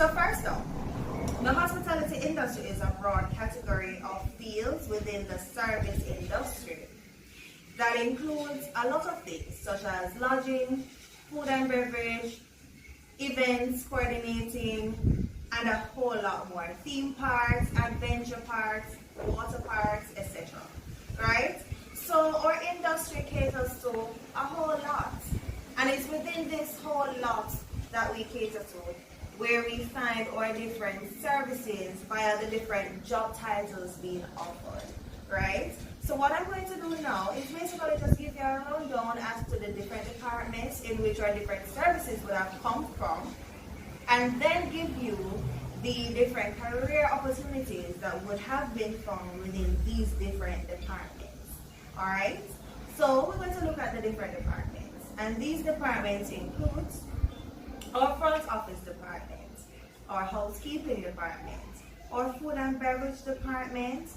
So first off, the hospitality industry is a broad category of fields within the service industry that includes a lot of things such as lodging, food and beverage, events coordinating, and a whole lot more. Theme parks, adventure parks, water parks, etc. Right? So our industry caters to a whole lot. And it's within this whole lot that we cater to where we find our different services via the different job titles being offered, right? So what I'm going to do now is basically just give you a rundown as to the different departments in which our different services would have come from, and then give you the different career opportunities that would have been found within these different departments, all right? So we're going to look at the different departments, and these departments include our front office department, our housekeeping department, our food and beverage department,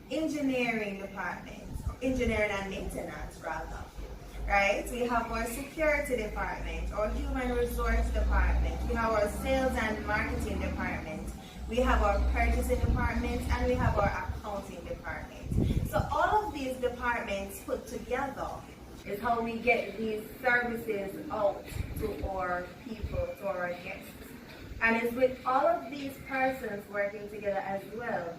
engineering department, engineering and maintenance rather, right? We have our security department, our human resource department, we have our sales and marketing department, we have our purchasing department, and we have our accounting department. So all of these departments put together is how we get these services out to our people, to our guests. And it's with all of these persons working together as well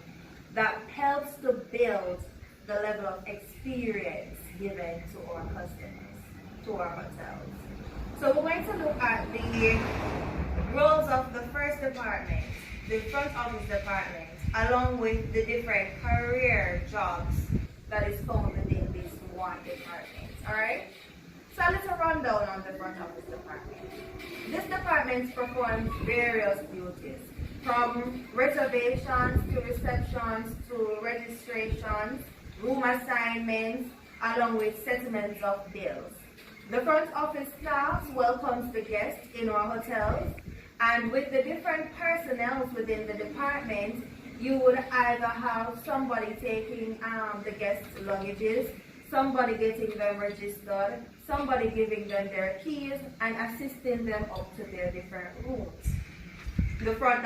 that helps to build the level of experience given to our customers, to our hotels. So we're going to look at the roles of the first department, the front office department, along with the different career jobs that is found within this one department. Alright? So a little rundown on the front office department. This department performs various duties, from reservations to receptions to registrations, room assignments, along with settlements of bills. The front office staff welcomes the guests in our hotels, and with the different personnel within the department, you would either have somebody taking the guests' luggages, somebody getting them registered, somebody giving them their keys, and assisting them up to their different rooms. The front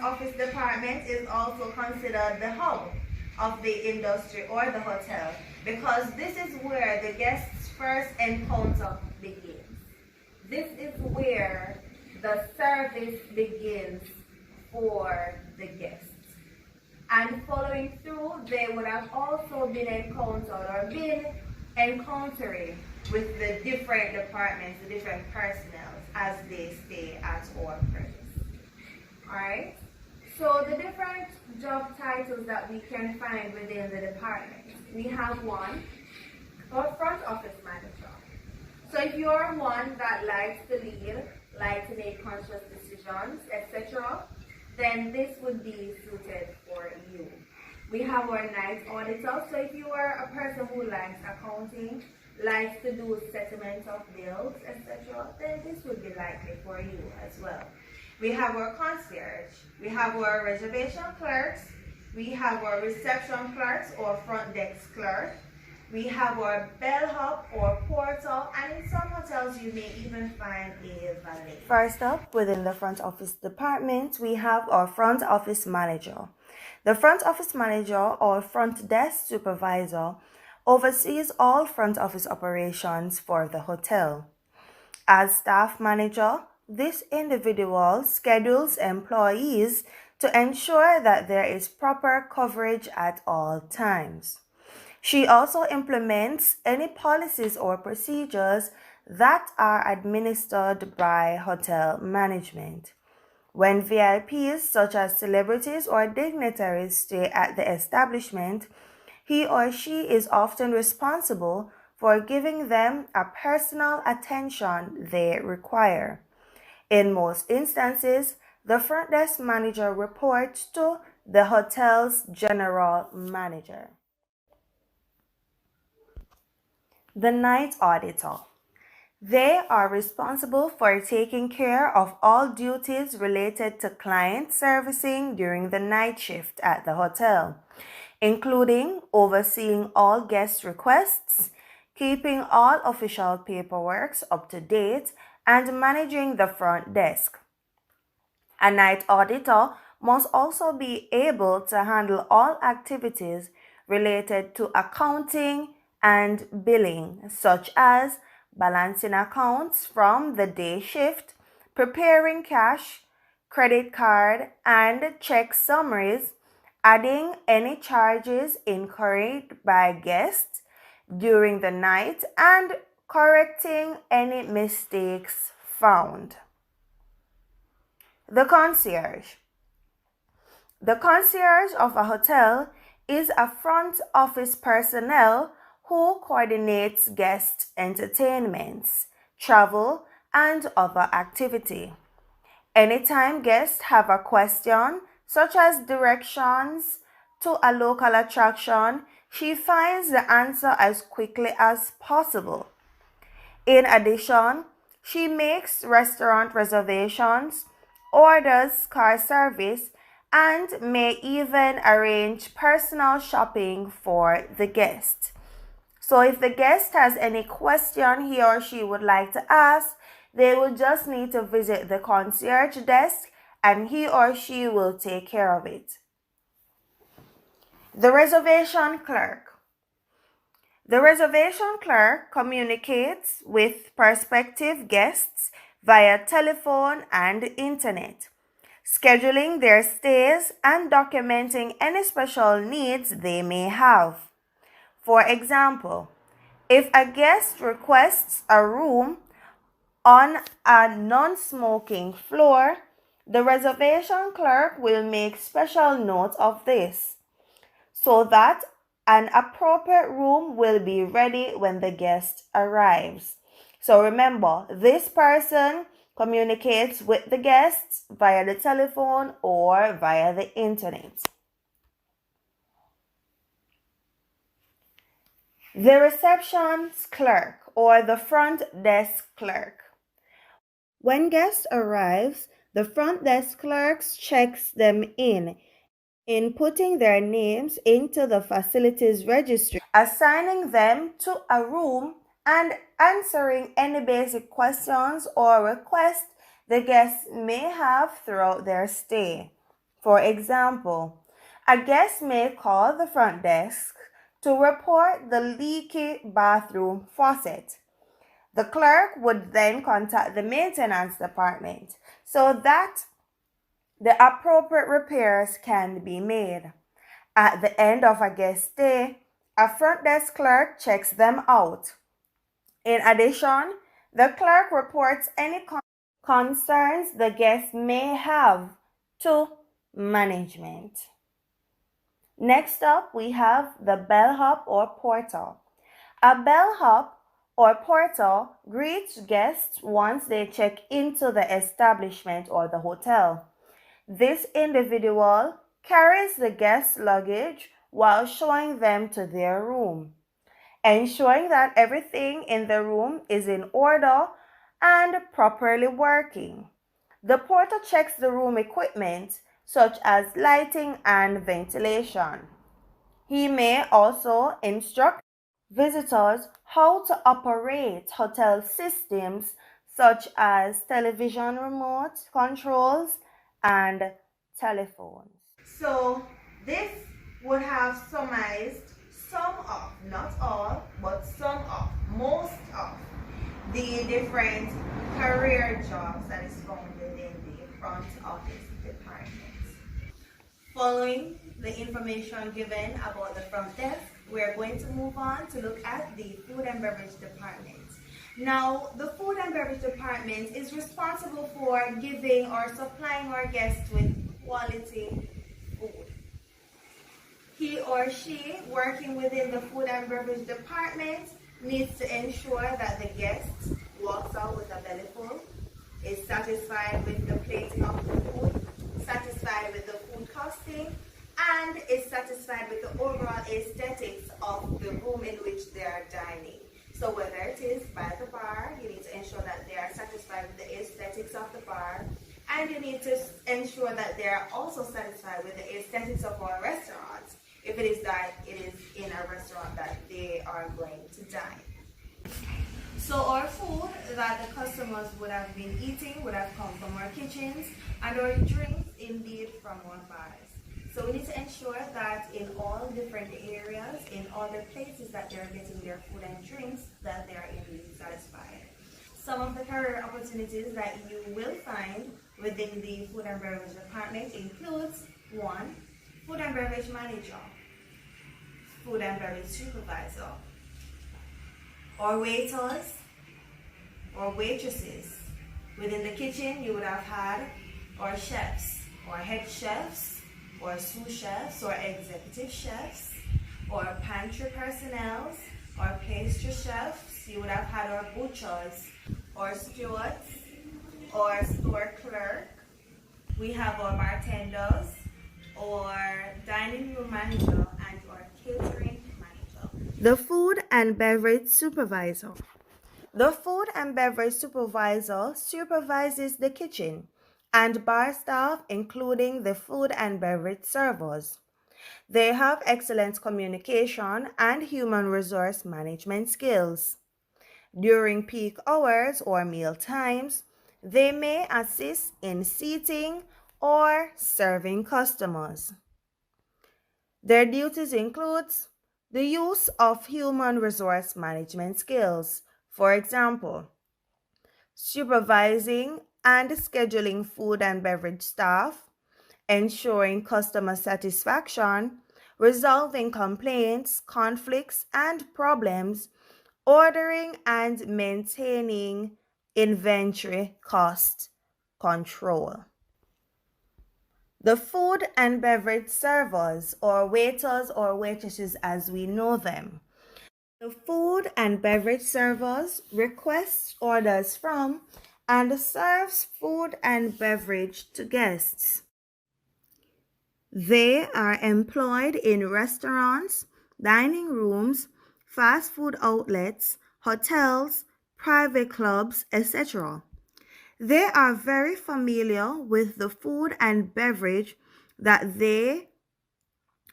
office department is also considered the hub of the industry or the hotel, because this is where the guest's first encounter begins. This is where the service begins for the guests. And following through, they would have also been encountering with the different departments, the different personnel as they stay at our premise. Alright? So the different job titles that we can find within the department. We have one, our front office manager. So if you are one that likes to lead, like to make conscious decisions, etc., then this would be suited for you. We have our night auditor. So if you are a person who likes accounting, likes to do settlement of bills, etc., then this would be likely for you as well. We have our concierge. We have our reservation clerks. We have our reception clerks or front desk clerk. We have our bellhop or porter, and in some hotels you may even find a valet. First up, within the front office department, we have our front office manager. The front office manager or front desk supervisor oversees all front office operations for the hotel. As staff manager, this individual schedules employees to ensure that there is proper coverage at all times. She also implements any policies or procedures that are administered by hotel management. When VIPs, such as celebrities or dignitaries, stay at the establishment, he or she is often responsible for giving them a personal attention they require. In most instances, the front desk manager reports to the hotel's general manager. The night auditor. They are responsible for taking care of all duties related to client servicing during the night shift at the hotel, including overseeing all guest requests, keeping all official paperwork up to date, and managing the front desk. A night auditor must also be able to handle all activities related to accounting and billing, such as balancing accounts from the day shift, preparing cash, credit card, and check summaries, adding any charges incurred by guests during the night, and correcting any mistakes found. The concierge. The concierge of a hotel is a front office personnel who coordinates guest entertainments, travel, and other activity. Anytime guests have a question, such as directions to a local attraction, she finds the answer as quickly as possible. In addition, she makes restaurant reservations, orders car service, and may even arrange personal shopping for the guest. So if the guest has any question he or she would like to ask, they will just need to visit the concierge desk and he or she will take care of it. The reservation clerk. The reservation clerk communicates with prospective guests via telephone and internet, scheduling their stays and documenting any special needs they may have. For example, if a guest requests a room on a non-smoking floor, the reservation clerk will make special note of this so that an appropriate room will be ready when the guest arrives. So remember, this person communicates with the guests via the telephone or via the internet. The reception's clerk or the front desk clerk. When guests arrive, the front desk clerk checks them in, inputting their names into the facilities registry, assigning them to a room, and answering any basic questions or requests the guests may have throughout their stay. For example, a guest may call the front desk to report the leaky bathroom faucet. The clerk would then contact the maintenance department so that the appropriate repairs can be made. At the end of a guest stay, a front desk clerk checks them out. In addition, the clerk reports any concerns the guest may have to management. Next up, we have the bellhop or porter. A bellhop or porter greets guests once they check into the establishment or the hotel. This individual carries the guest's luggage while showing them to their room, ensuring that everything in the room is in order and properly working. The porter checks the room equipment such as lighting and ventilation. He may also instruct visitors how to operate hotel systems such as television remote controls and telephones. So this would have summarized some of, not all, but some of, most of the different career jobs that is found within the front office department. Following the information given about the front desk, we're going to move on to look at the food and beverage department. Now, the food and beverage department is responsible for giving or supplying our guests with quality food. He or she working within the food and beverage department needs to ensure that the guest walks out with a belly full, is satisfied with the plating of the food, satisfied with the food costing, and is satisfied with the overall aesthetics of the room in which they are dining. So whether it is by the bar, you need to ensure that they are satisfied with the aesthetics of the bar, and you need to ensure that they are also satisfied with the aesthetics of our restaurants, if it is that it is in a restaurant that they are going to dine. So our food that the customers would have been eating would have come from our kitchens, and our drinks indeed from our bars. So we need to ensure that in all different areas, in all the places that they're getting their food and drinks, that they are indeed satisfied. Some of the career opportunities that you will find within the food and beverage department includes 1. Food and beverage manager, food and beverage supervisor, or waiters, or waitresses. Within the kitchen, you would have had or chefs, or head chefs, or sous chefs, or executive chefs, or pantry personnel, or pastry chefs. You would have had our butchers, or stewards, or store clerk. We have our bartenders, or dining room manager, and our catering manager. The food and beverage supervisor. The food and beverage supervisor supervises the kitchen and bar staff, including the food and beverage servers. They have excellent communication and human resource management skills. During peak hours or meal times, they may assist in seating or serving customers. Their duties include the use of human resource management skills. For example, supervising and scheduling food and beverage staff, ensuring customer satisfaction, resolving complaints, conflicts, and problems, ordering and maintaining inventory cost control. The food and beverage servers, or waiters or waitresses as we know them. The food and beverage servers request orders from and serves food and beverage to guests. They are employed in restaurants, dining rooms, fast food outlets, hotels, private clubs, etc. They are very familiar with the food and beverage that they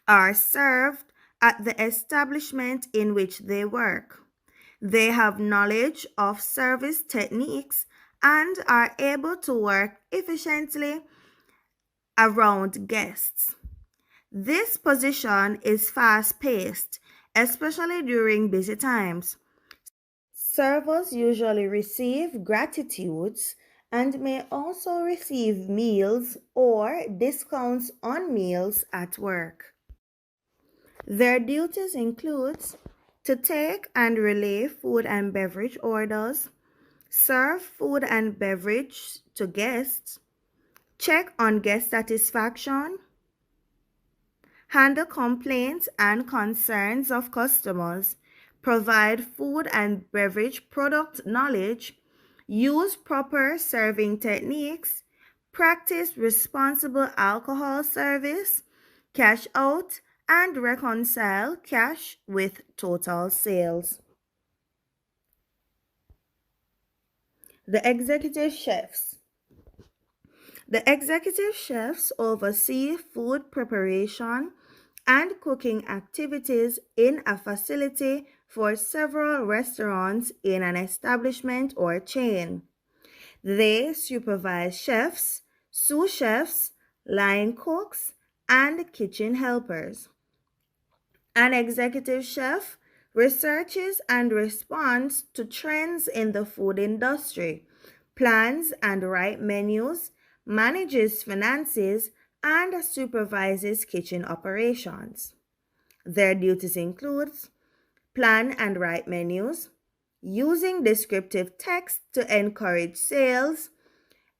are served at the establishment in which they work. They have knowledge of service techniques and are able to work efficiently around guests. This position is fast-paced, especially during busy times. Servers usually receive gratitudes and may also receive meals or discounts on meals at work. Their duties include to take and relay food and beverage orders, serve food and beverage to guests, check on guest satisfaction, handle complaints and concerns of customers, provide food and beverage product knowledge, use proper serving techniques, practice responsible alcohol service, cash out, and reconcile cash with total sales. The executive chefs. The executive chefs oversee food preparation and cooking activities in a facility for several restaurants in an establishment or chain. They supervise chefs, sous chefs, line cooks, and kitchen helpers. An executive chef researches and responds to trends in the food industry, plans and writes menus, manages finances, and supervises kitchen operations. Their duties include plan and write menus, using descriptive text to encourage sales,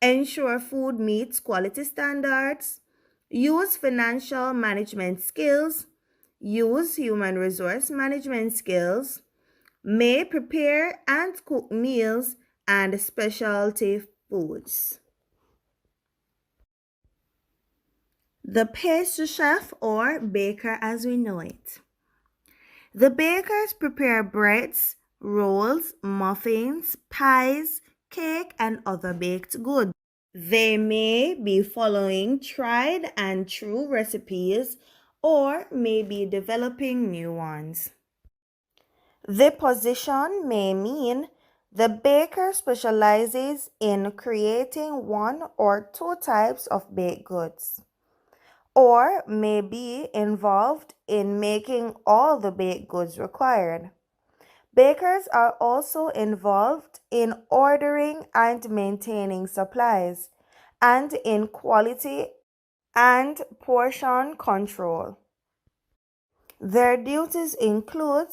ensure food meets quality standards, use financial management skills, use human resource management skills, may prepare and cook meals and specialty foods. The pastry chef or baker as we know it. The bakers prepare breads, rolls, muffins, pies, cake, and other baked goods. They may be following tried and true recipes or may be developing new ones. The position may mean the baker specializes in creating one or two types of baked goods, or may be involved in making all the baked goods required. Bakers are also involved in ordering and maintaining supplies and in quality and portion control. Their duties include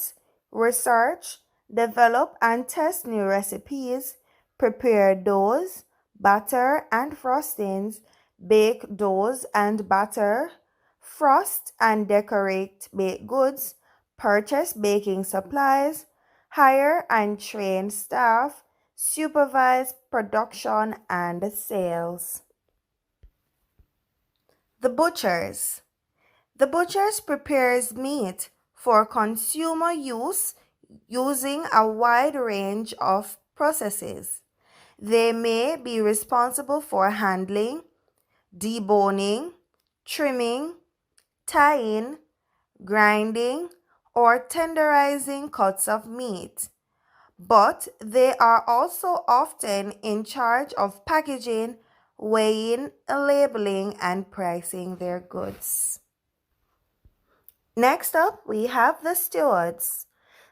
research, develop and test new recipes, prepare doughs, batter and frostings, bake doughs and batter, frost and decorate baked goods, purchase baking supplies, hire and train staff, supervise production and sales. The butchers. The butchers prepares meat for consumer use using a wide range of processes. They may be responsible for handling, deboning, trimming, tying, grinding, or tenderizing cuts of meat, but they are also often in charge of packaging, weighing, labeling, and pricing their goods. Next up, we have the stewards.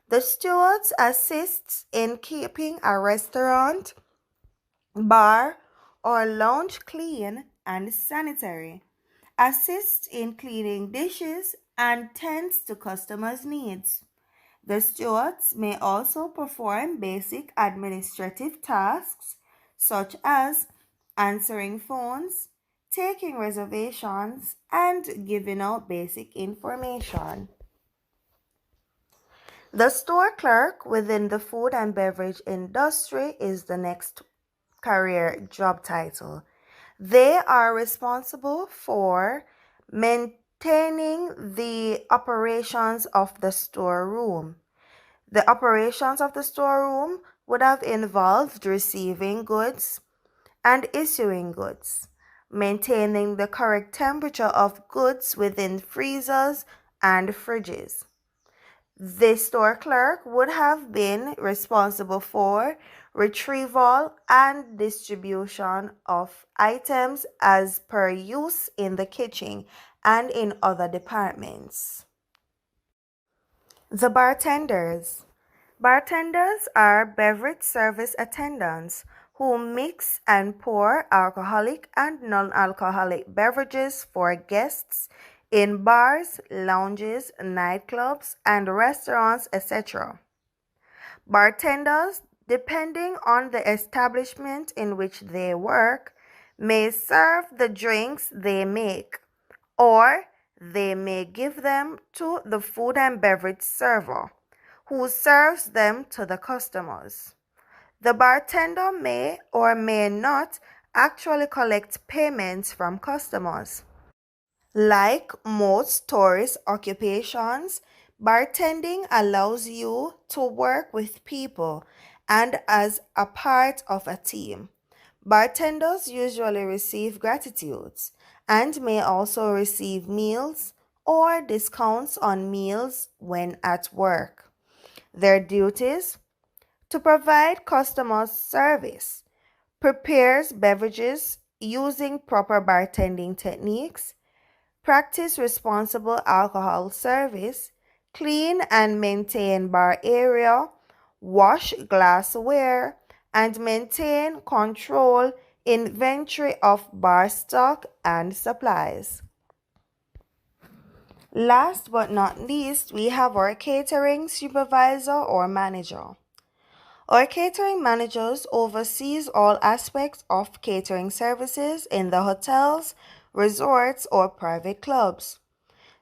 The stewards assist in keeping a restaurant, bar, or lounge clean and sanitary, assist in cleaning dishes, and tends to customers' needs. The stewards may also perform basic administrative tasks such as answering phones, taking reservations, and giving out basic information. The store clerk within the food and beverage industry is the next career job title. They are responsible for maintaining the operations of the storeroom. The operations of the storeroom would have involved receiving goods and issuing goods, maintaining the correct temperature of goods within freezers and fridges. The store clerk would have been responsible for retrieval and distribution of items as per use in the kitchen and in other departments. The bartenders. Bartenders are beverage service attendants who mix and pour alcoholic and non-alcoholic beverages for guests in bars, lounges, nightclubs, and restaurants, etc. Bartenders, depending on the establishment in which they work, may serve the drinks they make, or they may give them to the food and beverage server, who serves them to the customers. The bartender may or may not actually collect payments from customers. Like most tourist occupations, bartending allows you to work with people and as a part of a team. Bartenders usually receive gratitudes and may also receive meals or discounts on meals when at work. Their duties: to provide customer service, prepares beverages using proper bartending techniques, practice responsible alcohol service, clean and maintain bar area, wash glassware, and maintain control inventory of bar stock and supplies. Last but not least, we have our catering supervisor or manager. Our catering managers oversees all aspects of catering services in the hotels, resorts, or private clubs.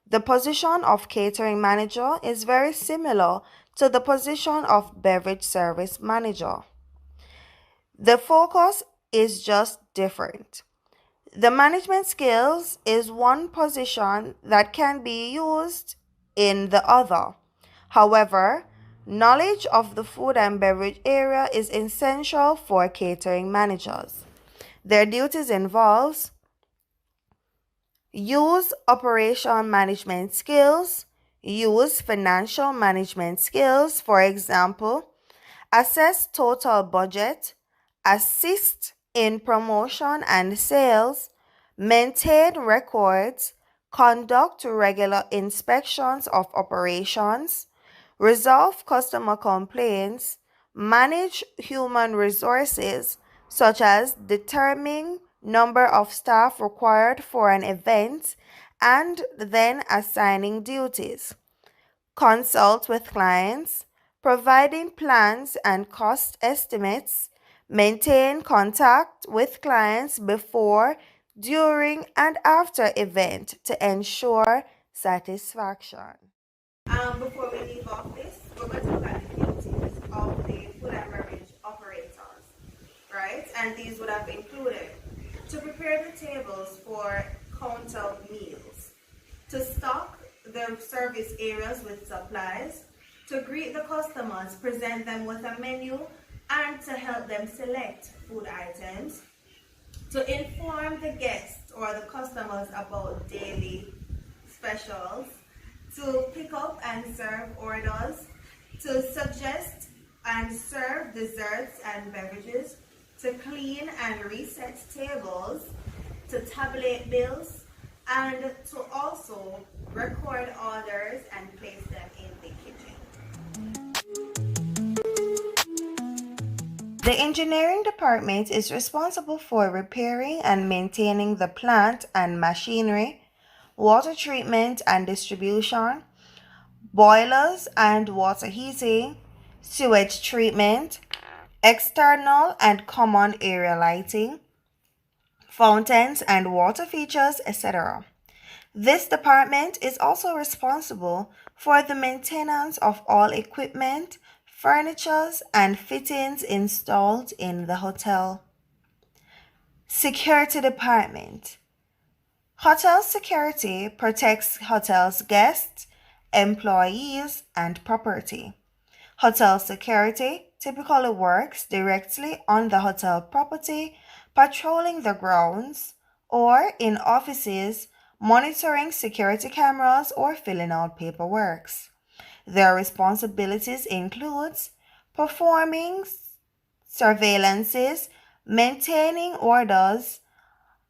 The position of catering manager is very similar to the position of beverage service manager. The focus is just different. The management skills is one position that can be used in the other. However, knowledge of the food and beverage area is essential for catering managers. Their duties involves use operation management skills, use financial management skills, for example, assess total budget, assist in promotion and sales, maintain records, conduct regular inspections of operations, resolve customer complaints, manage human resources such as determining number of staff required for an event and then assigning duties, consult with clients, providing plans and cost estimates, maintain contact with clients before, during, and after event to ensure satisfaction. Before we leave off this, we're going to look at the duties of the food and beverage operators, right? And these would have included to prepare the tables for counter meals, to stock the service areas with supplies, to greet the customers, present them with a menu, and to help them select food items, to inform the guests or the customers about daily specials, to pick up and serve orders, to suggest and serve desserts and beverages, to clean and reset tables, to tabulate bills, and to also record orders and place them in the kitchen. The engineering department is responsible for repairing and maintaining the plant and machinery, water treatment and distribution, boilers and water heating, sewage treatment, external and common area lighting, fountains and water features, etc. This department is also responsible for the maintenance of all equipment, furnitures, and fittings installed in the hotel. Security department. Hotel security protects hotel's guests, employees, and property. Hotel security typically works directly on the hotel property, patrolling the grounds, or in offices, monitoring security cameras or filling out paperwork. Their responsibilities include performing surveillances, maintaining orders,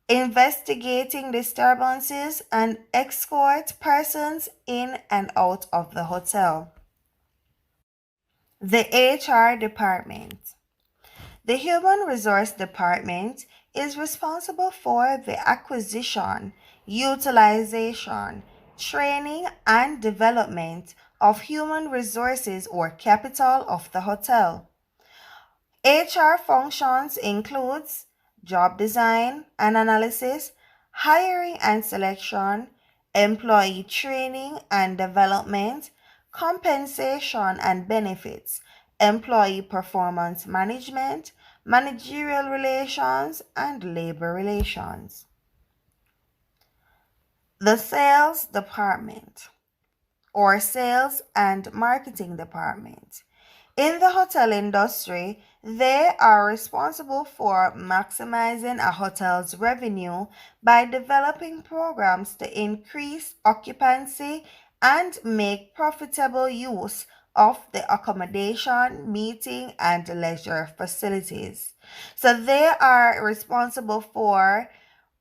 investigating disturbances, and escort persons in and out of the hotel. The HR department. The Human Resource Department is responsible for the acquisition, utilization, training, and development of human resources or capital of the hotel. HR functions includes job design and analysis, hiring and selection, employee training and development, compensation and benefits, employee performance management, managerial relations, and labor relations. The sales department or sales and marketing department. In the hotel industry, they are responsible for maximizing a hotel's revenue by developing programs to increase occupancy and make profitable use of the accommodation, meeting, and leisure facilities. So they are responsible for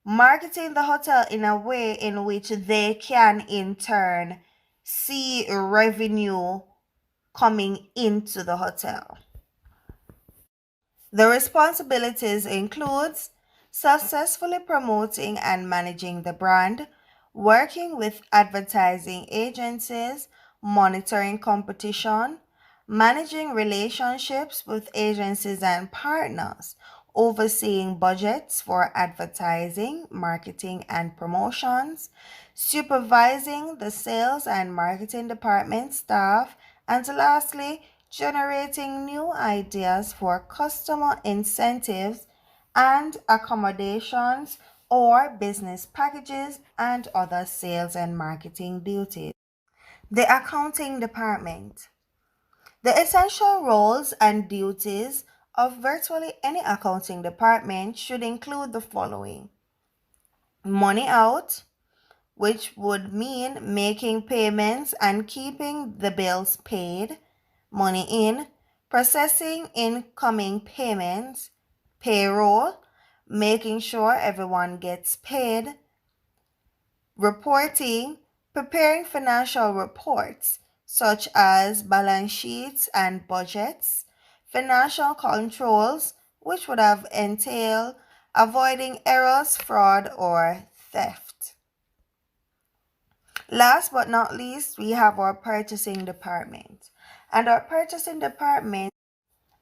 marketing the hotel in a way in which they can in turn see revenue coming into the hotel. The responsibilities includes successfully promoting and managing the brand, working with advertising agencies, monitoring competition, managing relationships with agencies and partners, overseeing budgets for advertising, marketing, and promotions, supervising the sales and marketing department staff, and lastly, generating new ideas for customer incentives and accommodations or business packages and other sales and marketing duties. The accounting department. The essential roles and duties of virtually any accounting department should include the following: money out, which would mean making payments and keeping the bills paid; money in, processing incoming payments; payroll, making sure everyone gets paid; reporting, preparing financial reports such as balance sheets and budgets; financial controls, which would have entailed avoiding errors, fraud, or theft. Last but not least, we have our purchasing department. And our purchasing department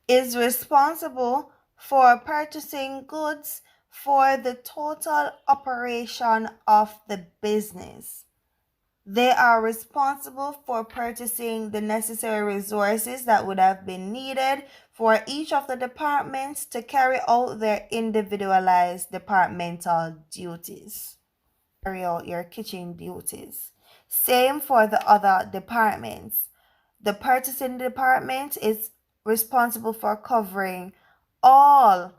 is responsible for purchasing goods for the total operation of the business. They are responsible for purchasing the necessary resources that would have been needed for each of the departments to carry out their individualized departmental duties. Carry out your kitchen duties. Same for the other departments. The purchasing department is responsible for covering all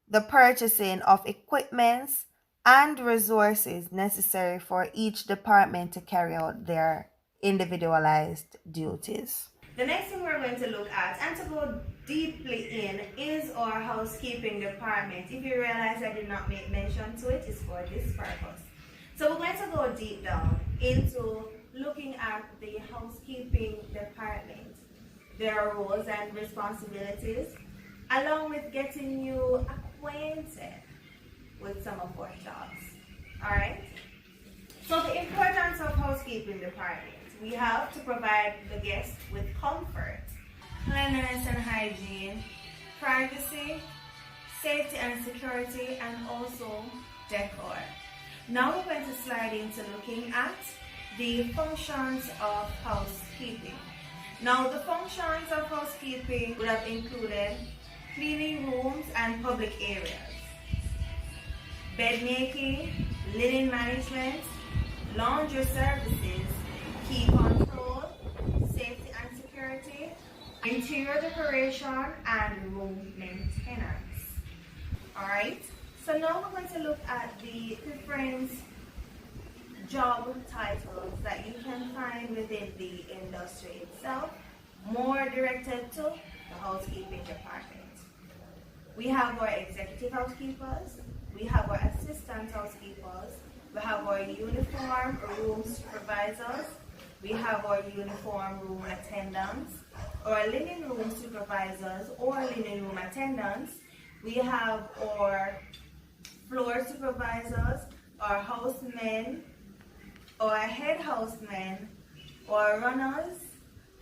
the purchasing of equipments and resources necessary for each department to carry out their individualized duties. The next thing we're going to look at and to go deeply in is our housekeeping department. If you realize I did not make mention to it, it's for this purpose. So we're going to go deep down into looking at the housekeeping department, their roles and responsibilities, along with getting you acquainted with some of our jobs. Alright? So the importance of housekeeping department. We have to provide the guests with comfort, cleanliness and hygiene, privacy, safety and security, and also decor. Now we're going to slide into looking at the functions of housekeeping. Now the functions of housekeeping would have included cleaning rooms and public areas, bed making, linen management, laundry services, key control, safety and security, interior decoration, and room maintenance. Alright, so now we're going to look at the different job titles that you can find within the industry itself, more directed to the housekeeping department. We have our executive housekeepers, we have our assistant housekeepers, we have our uniform room supervisors, we have our uniform room attendants, our linen room supervisors or linen room attendants, we have our floor supervisors, our housemen, our head housemen, our runners,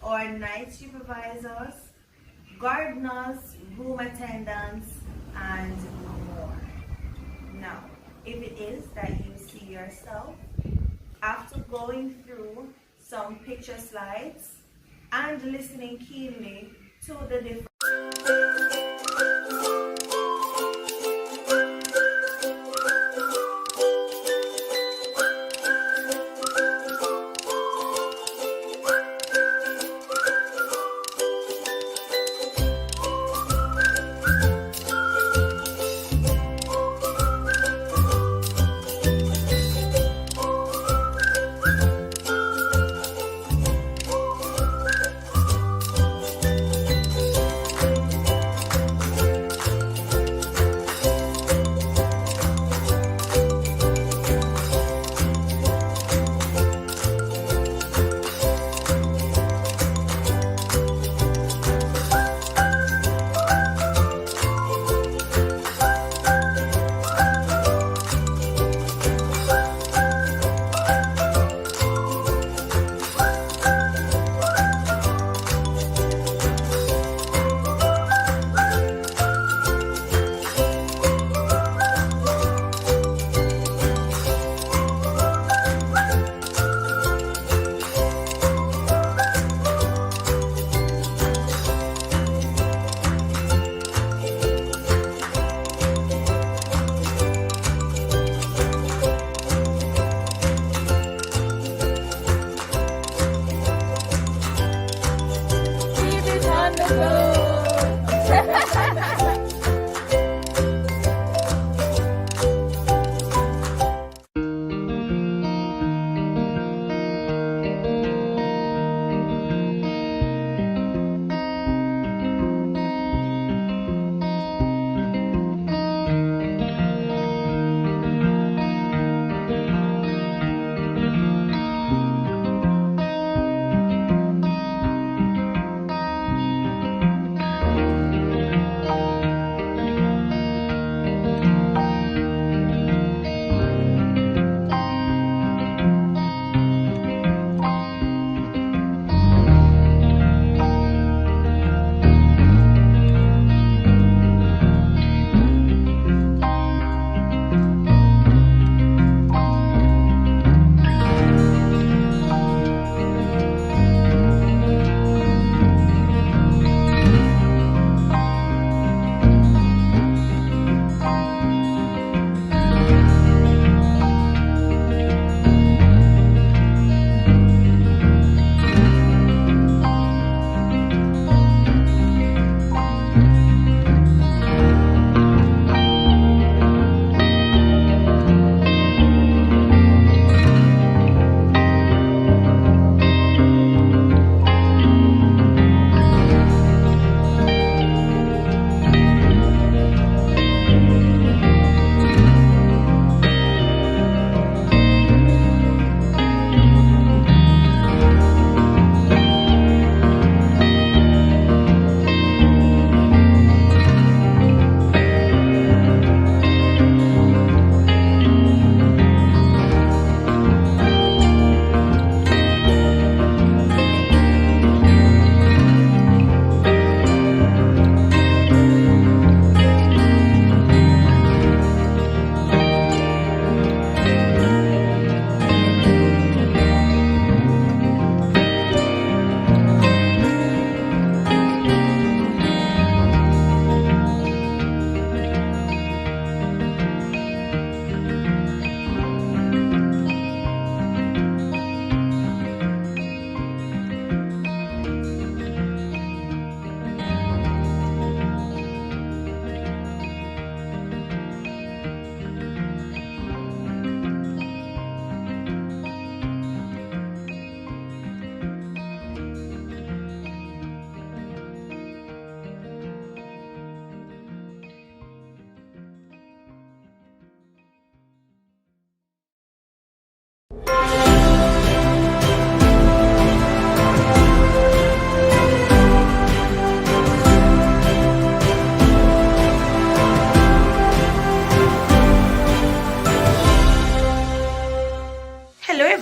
our night supervisors, gardeners, room attendants, and more. Now, if it is that you see yourself, after going through some picture slides and listening keenly to the different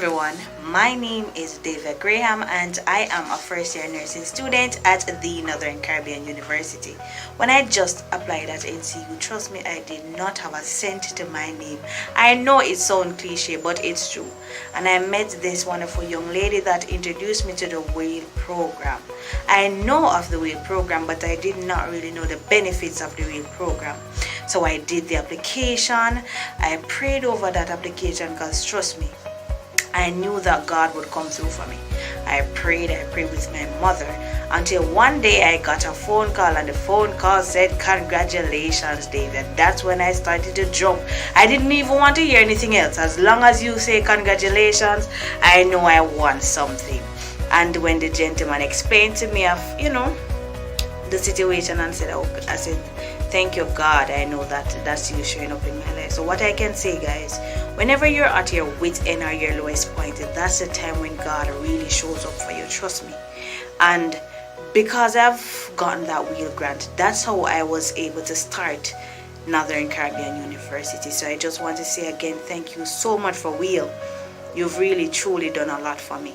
everyone, my name is David Graham and I am a first year nursing student at the Northern Caribbean University. When I just applied at NCU, trust me, I did not have a cent to my name. I know it sounds cliche, but it's true. And I met this wonderful young lady that introduced me to the whale program. I know of the whale program, but I did not really know the benefits of the whale program. So I did the application. I prayed over that application because trust me, I knew that God would come through for me. I prayed with my mother until one day I got a phone call and the phone call said, "Congratulations, David." That's when I started to jump. I didn't even want to hear anything else. As long as you say congratulations, I know I won something. And when the gentleman explained to me of, the situation and said, I said, thank you, God. I know that's you showing up in my life. So what I can say, guys, whenever you're at your wit's end or your lowest point, that's the time when God really shows up for you. Trust me. And because I've gotten that wheel grant, that's how I was able to start Northern Caribbean University. So I just want to say again, thank you so much for wheel. You've really truly done a lot for me.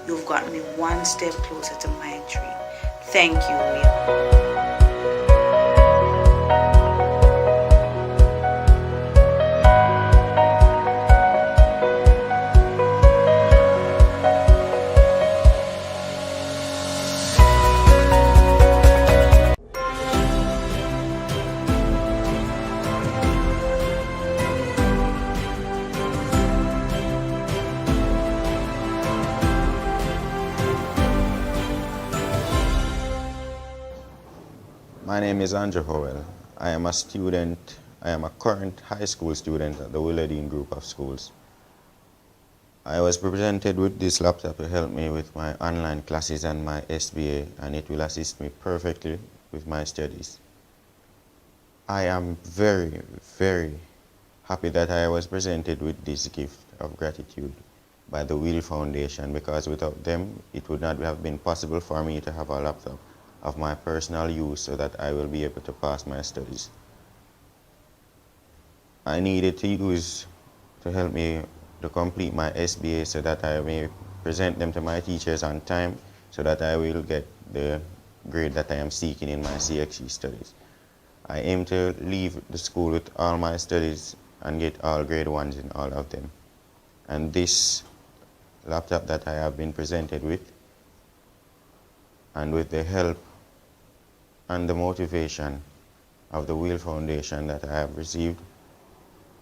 You've gotten me one step closer to my dream. Thank you, wheel. My name is Andrew Howell. I am a current high school student at the Willardine Group of Schools. I was presented with this laptop to help me with my online classes and my SBA, and it will assist me perfectly with my studies. I am very, very happy that I was presented with this gift of gratitude by the Will Foundation, because without them, it would not have been possible for me to have a laptop of my personal use so that I will be able to pass my studies. I needed to use to help me to complete my SBA so that I may present them to my teachers on time so that I will get the grade that I am seeking in my CXE studies. I aim to leave the school with all my studies and get all grade 1s in all of them. And this laptop that I have been presented with, and with the help and the motivation of the Will Foundation that I have received,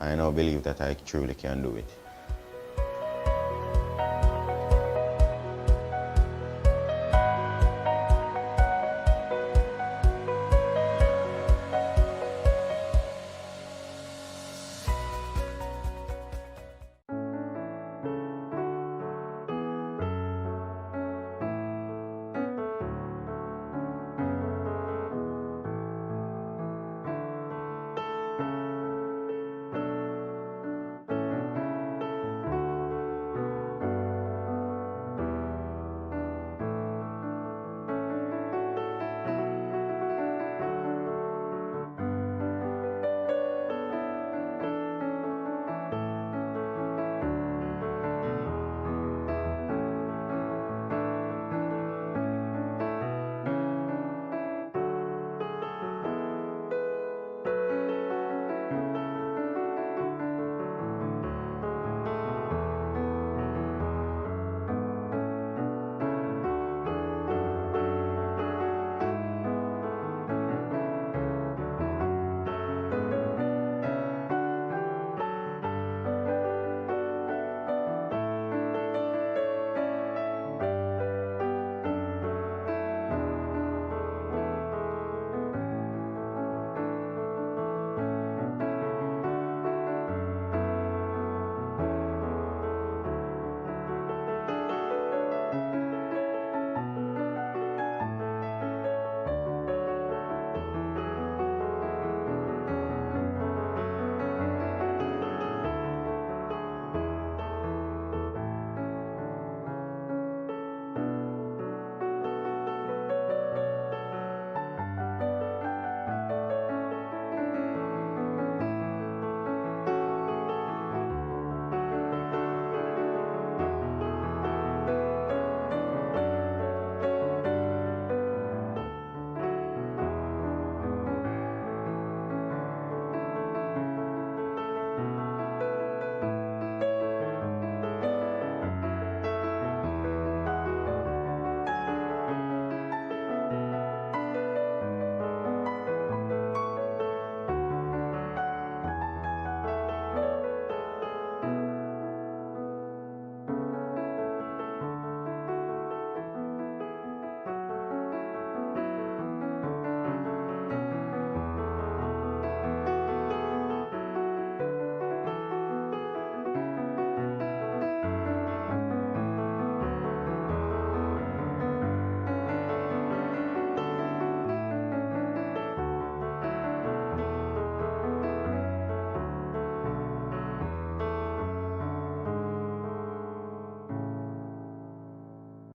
I now believe that I truly can do it.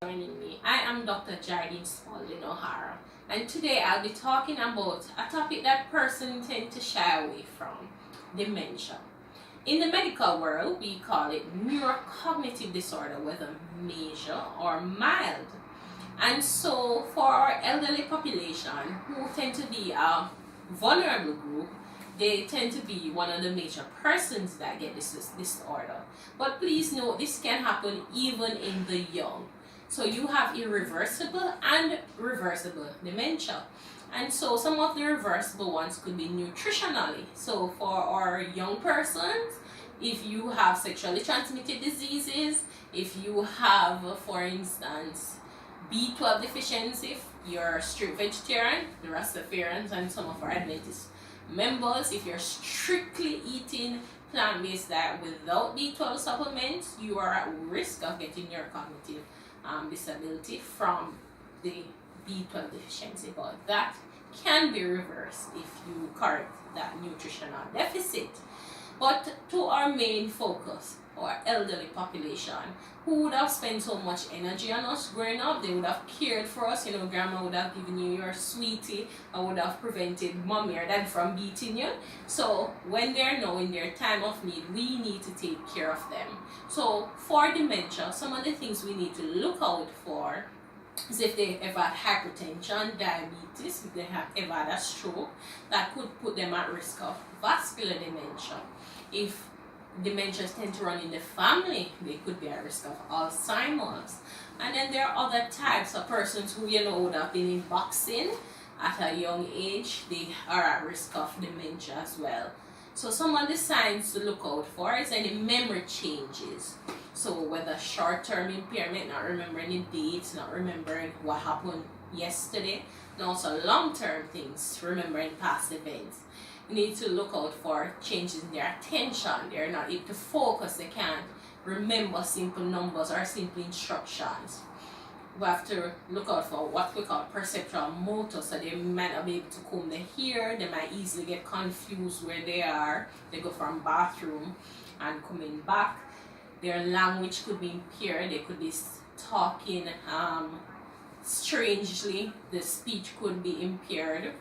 Joining me. I am Dr. Jardine Spalding O'Hara, and today I'll be talking about a topic that persons tend to shy away from: dementia. In the medical world, we call it neurocognitive disorder, whether major or mild. And so, for our elderly population, who tend to be a vulnerable group, they tend to be one of the major persons that get this disorder. But please note, this can happen even in the young. So you have irreversible and reversible dementia. And so some of the reversible ones could be nutritionally. So for our young persons, if you have sexually transmitted diseases, if you have, for instance, B12 deficiency, you're strict vegetarian, the Rastafarians and some of our Adventist members, if you're strictly eating plant-based diet without B12 supplements, you are at risk of getting your cognitive disability from the B12 deficiency, but that can be reversed if you correct that nutritional deficit. But to our main focus, our elderly population, who would have spent so much energy on us growing up, they would have cared for us. Grandma would have given you your sweetie, and would have prevented mommy or dad from beating you. So when they're now in their time of need, we need to take care of them. So for dementia, some of the things we need to look out for is if they ever had hypertension, diabetes, if they have ever had a stroke, that could put them at risk of vascular dementia. If dementias tend to run in the family, they could be at risk of Alzheimer's. And then there are other types of persons who would have been in boxing at a young age. They are at risk of dementia as well. So some of the signs to look out for is any memory changes. So whether short-term impairment, not remembering the dates, not remembering what happened yesterday, and also long-term things, remembering past events. You need to look out for changes in their attention. They're not able to focus. They can't remember simple numbers or simple instructions. We have to look out for what we call perceptual motor. So they might not be able to comb their hair. They might easily get confused where they are. They go from bathroom and coming back. Their language could be impaired. They could be talking strangely. The speech could be impaired.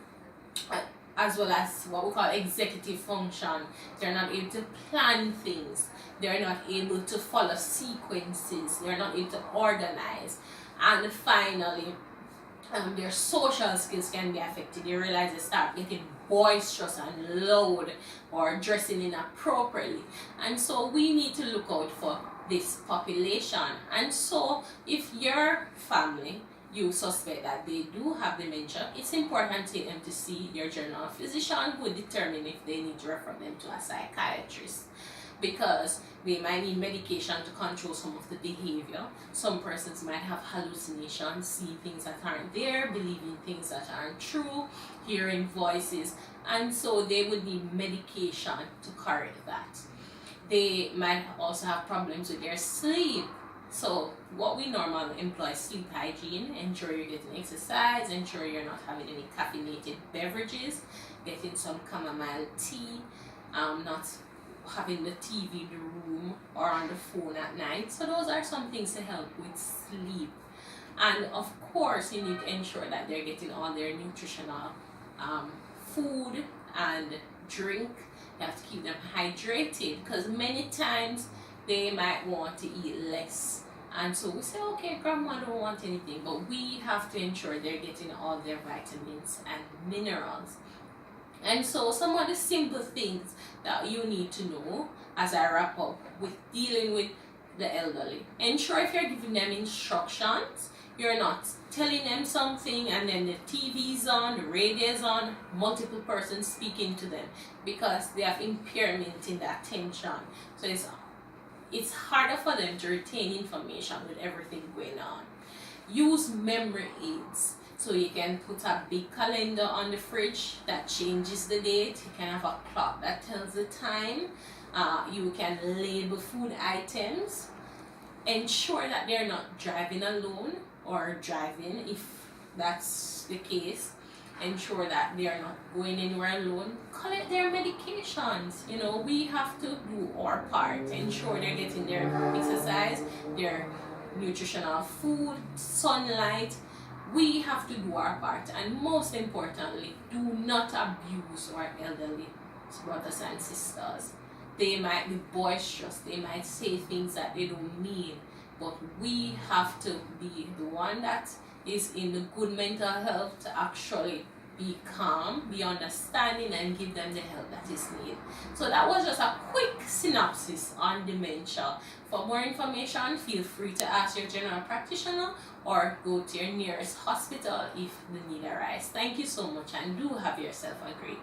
As well as what we call executive function. They're not able to plan things. They're not able to follow sequences. They're not able to organize. And finally, their social skills can be affected. You realize they start getting boisterous and loud or dressing inappropriately. And so we need to look out for this population. And so if your family, you suspect that they do have dementia, it's important to take them to see your general physician, who will determine if they need to refer them to a psychiatrist, because they might need medication to control some of the behavior. Some persons might have hallucinations, seeing things that aren't there, believing things that aren't true, hearing voices, and so they would need medication to correct that. They might also have problems with their sleep. So what we normally employ is sleep hygiene. Ensure you're getting exercise, ensure you're not having any caffeinated beverages, getting some chamomile tea, not having the TV in the room or on the phone at night. So those are some things to help with sleep. And of course, you need to ensure that they're getting all their nutritional food and drink. You have to keep them hydrated, because many times they might want to eat less. And so we say, okay, grandma don't want anything, but we have to ensure they're getting all their vitamins and minerals. And so some of the simple things that you need to know as I wrap up with dealing with the elderly. Ensure if you're giving them instructions, you're not telling them something and then the TV's on, the radio's on, multiple persons speaking to them, because they have impairment in the attention. So it's harder for them to retain information with everything going on. Use memory aids. So you can put a big calendar on the fridge that changes the date. You can have a clock that tells the time. You can label food items. Ensure that they're not driving alone, or driving if that's the case. Ensure that they are not going anywhere alone. Collect their medications. We have to do our part. Ensure they're getting their exercise, their nutritional food, sunlight. We have to do our part. And most importantly, do not abuse our elderly brothers and sisters. They might be boisterous. They might say things that they don't mean. But we have to be the one that is in the good mental health to actually be calm, be understanding, and give them the help that is needed. So that was just a quick synopsis on dementia. For more information, feel free to ask your general practitioner or go to your nearest hospital if the need arises. Thank you so much, and do have yourself a great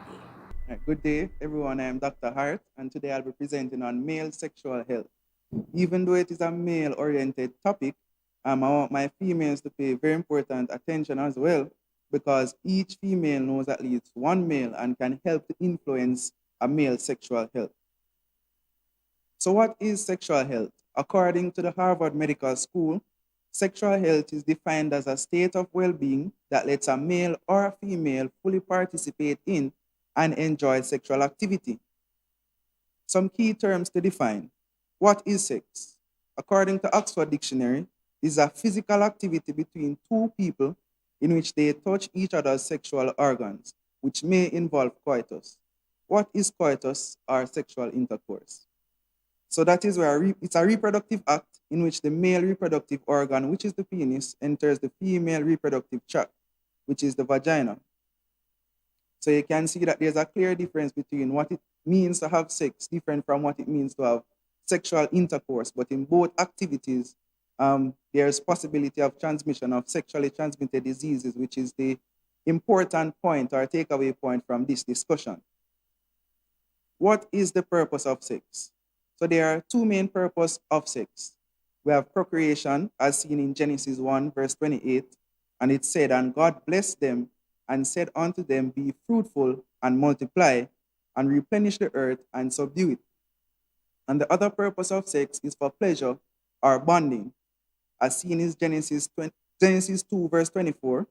day. Good day, everyone. I am Dr. Hart, and today I'll be presenting on male sexual health. Even though it is a male-oriented topic, I want my females to pay very important attention as well, because each female knows at least one male and can help to influence a male's sexual health. So, what is sexual health? According to the Harvard Medical School, sexual health is defined as a state of well being that lets a male or a female fully participate in and enjoy sexual activity. Some key terms to define. What is sex? According to Oxford Dictionary, is a physical activity between two people in which they touch each other's sexual organs, which may involve coitus. What is coitus or sexual intercourse? So that is where it's a reproductive act in which the male reproductive organ, which is the penis, enters the female reproductive tract, which is the vagina. So you can see that there's a clear difference between what it means to have sex, different from what it means to have sexual intercourse. But in both activities, there's possibility of transmission of sexually transmitted diseases, which is the important point or takeaway point from this discussion. What is the purpose of sex? So there are two main purposes of sex. We have procreation, as seen in Genesis 1, verse 28, and it said, "And God blessed them and said unto them, Be fruitful and multiply, and replenish the earth and subdue it." And the other purpose of sex is for pleasure or bonding, as seen in Genesis 2, verse 24,